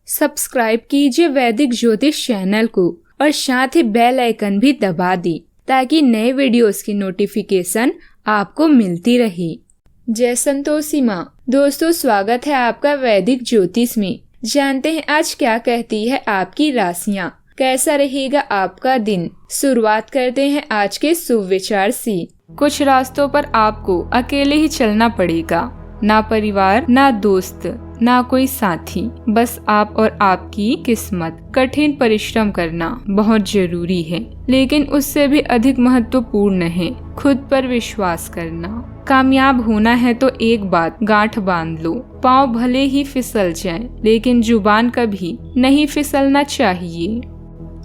Subscribe कीजिए वैदिक ज्योतिष चैनल को और साथ ही बेल आइकन भी दबा दी ताकि नए वीडियोस की नोटिफिकेशन आपको मिलती रहे। जय संतोषी माँ। दोस्तों, स्वागत है आपका वैदिक ज्योतिष में। जानते हैं आज क्या कहती है आपकी राशियाँ, कैसा रहेगा आपका दिन। शुरुआत करते हैं आज के शुभ विचार से। कुछ रास्तों पर आपको अकेले ही चलना पड़ेगा, ना परिवार, ना दोस्त, ना कोई साथी, बस आप और आपकी किस्मत। कठिन परिश्रम करना बहुत जरूरी है, लेकिन उससे भी अधिक महत्वपूर्ण है खुद पर विश्वास करना। कामयाब होना है तो एक बात गांठ बांध लो, पाँव भले ही फिसल जाएं, लेकिन जुबान कभी नहीं फिसलना चाहिए।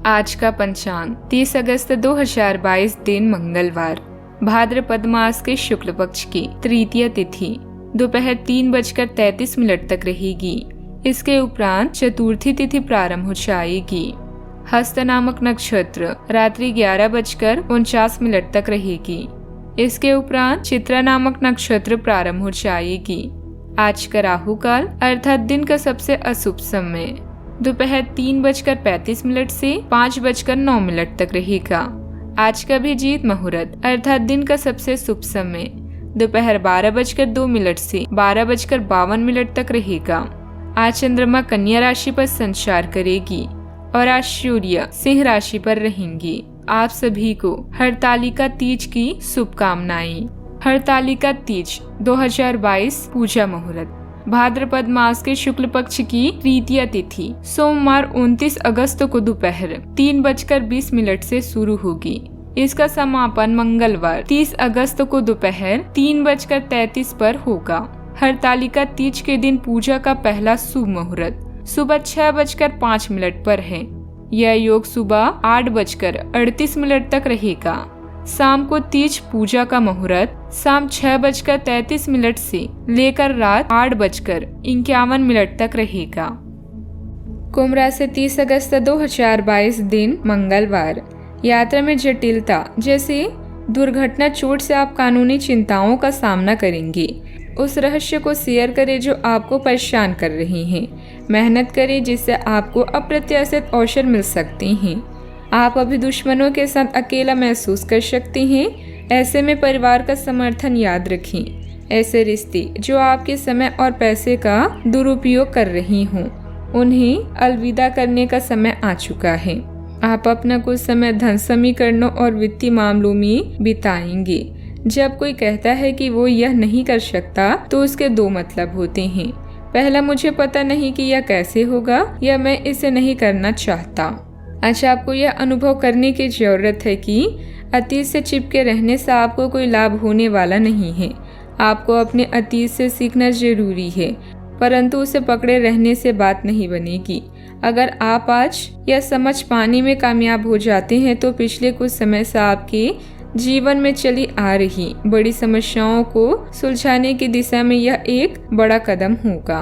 आज का पंचांग 30 अगस्त 2022, दिन मंगलवार, भाद्रपद मास के शुक्ल पक्ष की तृतीय तिथि दोपहर 3:33 तक रहेगी। इसके उपरांत चतुर्थी तिथि प्रारंभ हो जाएगी। हस्त नामक नक्षत्र रात्रि 11:49 तक रहेगी। इसके उपरांत चित्रा नामक नक्षत्र प्रारंभ हो जाएगी। आज का राहु काल अर्थात दिन का सबसे अशुभ समय दोपहर 3:35 से 5:09 तक रहेगा। आज का अभिजीत मुहूर्त अर्थात दिन का सबसे शुभ समय दोपहर 12:02 से 12:52 तक रहेगा। आज चंद्रमा कन्या राशि पर संचार करेगी और आज सूर्य सिंह राशि पर रहेंगी। आप सभी को हरतालिका तीज की शुभकामनाएं। हरतालिका तीज 2022 पूजा मुहूर्त भाद्रपद मास के शुक्ल पक्ष की तृतीय तिथि सोमवार 29 अगस्त को दोपहर 3:20 से शुरू होगी। इसका समापन मंगलवार 30 अगस्त को दोपहर 3:33 पर होगा। हरतालिका तीज के दिन पूजा का पहला शुभ मुहूर्त सुबह 6:05 पर है। यह योग सुबह 8:38 तक रहेगा। शाम को तीज पूजा का मुहूर्त शाम 6:33 से लेकर रात 8:51 तक रहेगा। कुंभ राशि 30 अगस्त 2022, दिन मंगलवार, यात्रा में जटिलता जैसे दुर्घटना, चोट से आप कानूनी चिंताओं का सामना करेंगे। उस रहस्य को शेयर करें जो आपको परेशान कर रही हैं। मेहनत करें जिससे आपको अप्रत्याशित अवसर मिल सकते हैं। आप अभी दुश्मनों के साथ अकेला महसूस कर सकते हैं। ऐसे में परिवार का समर्थन याद रखें। ऐसे रिश्ते जो आपके समय और पैसे का दुरुपयोग कर रही हों, उन्हें अलविदा करने का समय आ चुका है। आप अपना कुछ समय धन समीकरणों और वित्तीय मामलों में बिताएंगे। जब कोई कहता है कि वो यह नहीं कर सकता तो उसके दो मतलब होते हैं। पहला, मुझे पता नहीं कि यह कैसे होगा, या मैं इसे नहीं करना चाहता। अच्छा, आपको यह अनुभव करने की जरूरत है कि अतीत से चिपके रहने से आपको कोई लाभ होने वाला नहीं है। आपको अपने अतीत से सीखना जरूरी है, परंतु उसे पकड़े रहने से बात नहीं बनेगी। अगर आप आज यह समझ पाने में कामयाब हो जाते हैं तो पिछले कुछ समय से आपके जीवन में चली आ रही बड़ी समस्याओं को सुलझाने की दिशा में यह एक बड़ा कदम होगा।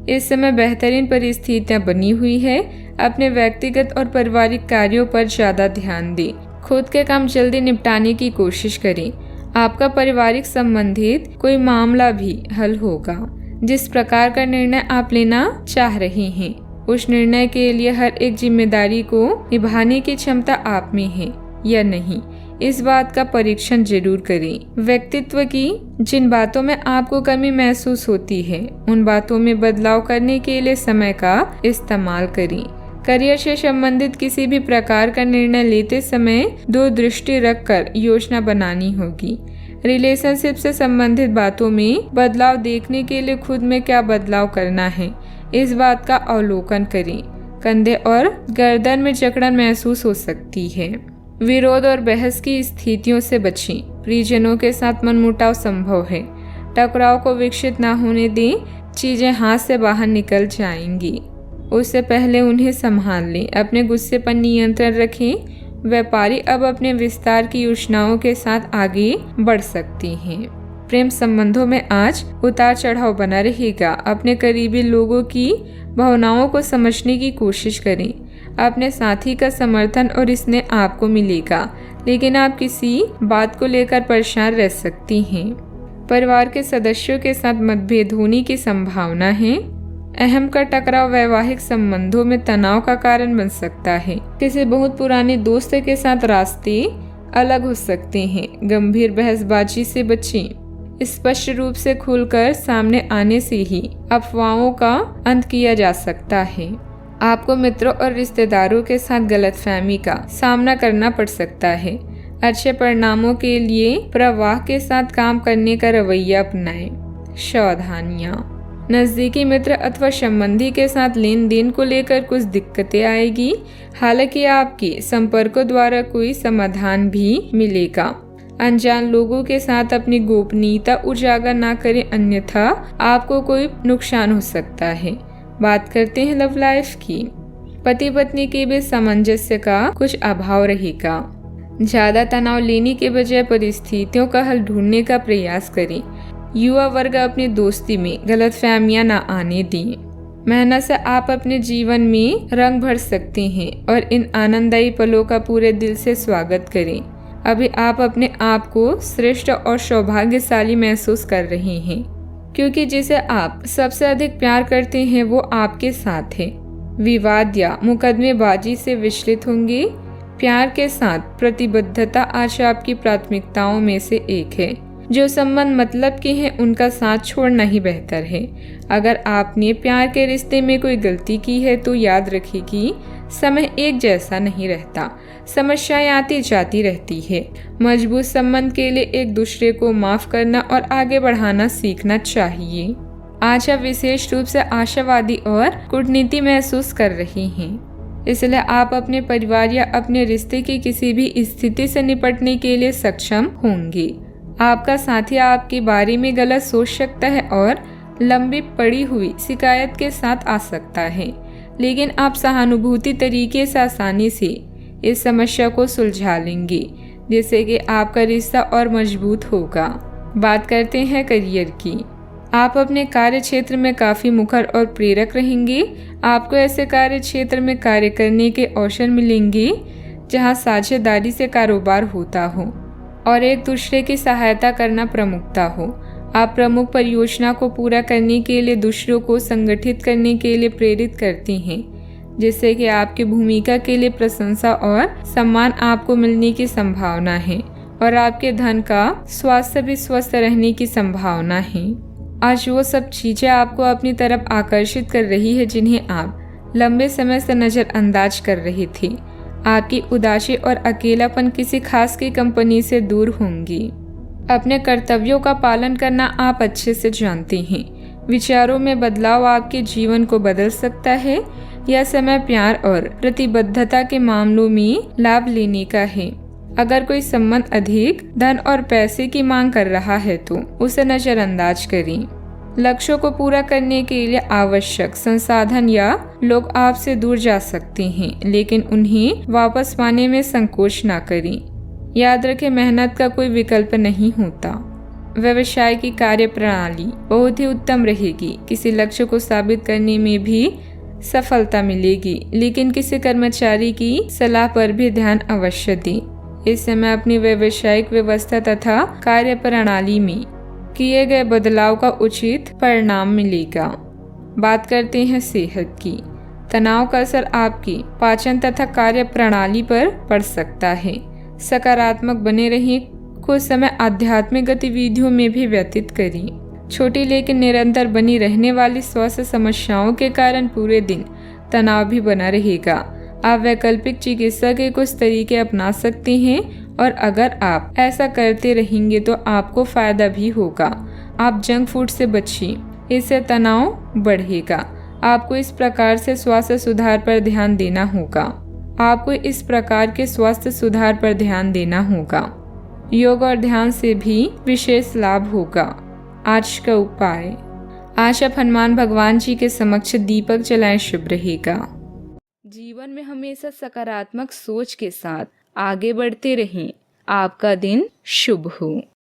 इस समय बेहतरीन परिस्थितियां बनी हुई है। अपने व्यक्तिगत और पारिवारिक कार्यों पर ज्यादा ध्यान दें। खुद के काम जल्दी निपटाने की कोशिश करें। आपका पारिवारिक संबंधित कोई मामला भी हल होगा। जिस प्रकार का निर्णय आप लेना चाह रहे हैं, उस निर्णय के लिए हर एक जिम्मेदारी को निभाने की क्षमता आप में है या नहीं, इस बात का परीक्षण जरूर करें। व्यक्तित्व की जिन बातों में आपको कमी महसूस होती है, उन बातों में बदलाव करने के लिए समय का इस्तेमाल करें। करियर से संबंधित किसी भी प्रकार का निर्णय लेते समय दूरदृष्टि रखकर योजना बनानी होगी। रिलेशनशिप से संबंधित बातों में बदलाव देखने के लिए खुद में क्या बदलाव करना है, इस बात का अवलोकन करें। कंधे और गर्दन में जकड़न महसूस हो सकती है। विरोध और बहस की स्थितियों से बचें। परिजनों के साथ मनमुटाव संभव है। टकराव को विकसित न होने दें। चीजें हाथ से बाहर निकल जाएंगी, उससे पहले उन्हें संभाल लें। अपने गुस्से पर नियंत्रण रखें। व्यापारी अब अपने विस्तार की योजनाओं के साथ आगे बढ़ सकते हैं। प्रेम संबंधों में आज उतार चढ़ाव बना रहेगा। अपने करीबी लोगों की भावनाओं को समझने की कोशिश करें। अपने साथी का समर्थन और स्नेह आपको मिलेगा, लेकिन आप किसी बात को लेकर परेशान रह सकती हैं। परिवार के सदस्यों के साथ मतभेद होने की संभावना है। अहम का टकराव वैवाहिक संबंधों में तनाव का कारण बन सकता है। किसी बहुत पुराने दोस्त के साथ रास्ते अलग हो सकते हैं। गंभीर बहसबाजी से बचें। स्पष्ट रूप से खुलकर सामने आने से ही अफवाहों का अंत किया जा सकता है। आपको मित्रों और रिश्तेदारों के साथ गलतफहमी का सामना करना पड़ सकता है। अच्छे परिणामों के लिए प्रवाह के साथ काम करने का रवैया अपनाएं। सावधानियां। नजदीकी मित्र अथवा संबंधी के साथ लेन देन को लेकर कुछ दिक्कतें आएगी। हालांकि आपके संपर्कों द्वारा कोई समाधान भी मिलेगा। अनजान लोगों के साथ अपनी गोपनीयता उजागर ना करें, अन्यथा आपको कोई नुकसान हो सकता है। बात करते हैं लव लाइफ की। पति पत्नी के बीच सामंजस्य का कुछ अभाव रहेगा। ज्यादा तनाव लेने के बजाय परिस्थितियों का हल ढूंढने का प्रयास करें। युवा वर्ग अपनी दोस्ती में गलतफहमियां न आने दें। मेहनत से आप अपने जीवन में रंग भर सकते हैं और इन आनंददायी पलों का पूरे दिल से स्वागत करें। अभी आप अपने आप को श्रेष्ठ और सौभाग्यशाली महसूस कर रहे हैं, क्योंकि जिसे आप सबसे अधिक प्यार करते हैं वो आपके साथ है। विवाद या मुकदमेबाजी से विचलित होंगे। प्यार के साथ प्रतिबद्धता आज आपकी प्राथमिकताओं में से एक है। जो संबंध मतलब के हैं उनका साथ छोड़ना ही बेहतर है। अगर आपने प्यार के रिश्ते में कोई गलती की है तो याद रखें कि समय एक जैसा नहीं रहता। समस्याएं आती जाती रहती है। मजबूत संबंध के लिए एक दूसरे को माफ करना और आगे बढ़ाना सीखना चाहिए। आज आप विशेष रूप से आशावादी और कूटनीति महसूस कर रहे हैं, इसलिए आप अपने परिवार या अपने रिश्ते की किसी भी स्थिति से निपटने के लिए सक्षम होंगे। आपका साथी आपके बारे में गलत सोच सकता है और लंबी पड़ी हुई शिकायत के साथ आ सकता है, लेकिन आप सहानुभूति तरीके से आसानी से इस समस्या को सुलझा लेंगे, जिससे कि आपका रिश्ता और मजबूत होगा। बात करते हैं करियर की। आप अपने कार्य क्षेत्र में काफी मुखर और प्रेरक रहेंगे। आपको ऐसे कार्य क्षेत्र में कार्य करने के अवसर मिलेंगे जहां साझेदारी से कारोबार होता हो और एक दूसरे की सहायता करना प्रमुखता हो। आप प्रमुख परियोजना को पूरा करने के लिए दूसरों को संगठित करने के लिए प्रेरित करते हैं, जिससे कि आपकी भूमिका के लिए प्रशंसा और सम्मान आपको मिलने की संभावना है और आपके धन का स्वास्थ्य भी स्वस्थ रहने की संभावना है। आज वो सब चीजें आपको अपनी तरफ आकर्षित कर रही है जिन्हें आप लंबे समय से नजरअंदाज कर रहे थे। आपकी उदासी और अकेलापन किसी खास की कंपनी से दूर होंगी। अपने कर्तव्यों का पालन करना आप अच्छे से जानते हैं। विचारों में बदलाव आपके जीवन को बदल सकता है। यह समय प्यार और प्रतिबद्धता के मामलों में लाभ लेने का है। अगर कोई संबंध अधिक धन और पैसे की मांग कर रहा है तो उसे नजरअंदाज करें। लक्ष्यों को पूरा करने के लिए आवश्यक संसाधन या लोग आपसे दूर जा सकते हैं, लेकिन उन्हें वापस पाने में संकोच ना करें। याद रखें, मेहनत का कोई विकल्प नहीं होता। व्यवसाय की कार्य प्रणाली बहुत ही उत्तम रहेगी। किसी लक्ष्य को साबित करने में भी सफलता मिलेगी, लेकिन किसी कर्मचारी की सलाह पर भी ध्यान अवश्य दें। इस समय अपनी व्यावसायिक व्यवस्था तथा कार्य प्रणाली में किए गए बदलाव का उचित परिणाम मिलेगा। बात करते हैं सेहत की। तनाव का असर आपकी पाचन तथा कार्य प्रणाली पर पड़ सकता है। सकारात्मक बने रहें। कुछ समय आध्यात्मिक गतिविधियों में भी व्यतीत करें। छोटी लेकिन निरंतर बनी रहने वाली स्वास्थ्य समस्याओं के कारण पूरे दिन तनाव भी बना रहेगा। आप वैकल्पिक चिकित्सा के कुछ तरीके अपना सकते हैं और अगर आप ऐसा करते रहेंगे तो आपको फायदा भी होगा। आप जंक फूड से बचिए, इससे तनाव बढ़ेगा। आपको इस प्रकार से स्वास्थ्य सुधार पर ध्यान देना होगा। योग और ध्यान से भी विशेष लाभ होगा। आज का उपाय, आज आप हनुमान भगवान जी के समक्ष दीपक जलाएं, शुभ रहेगा। जीवन में हमेशा सकारात्मक सोच के साथ आगे बढ़ते रहें। आपका दिन शुभ हो।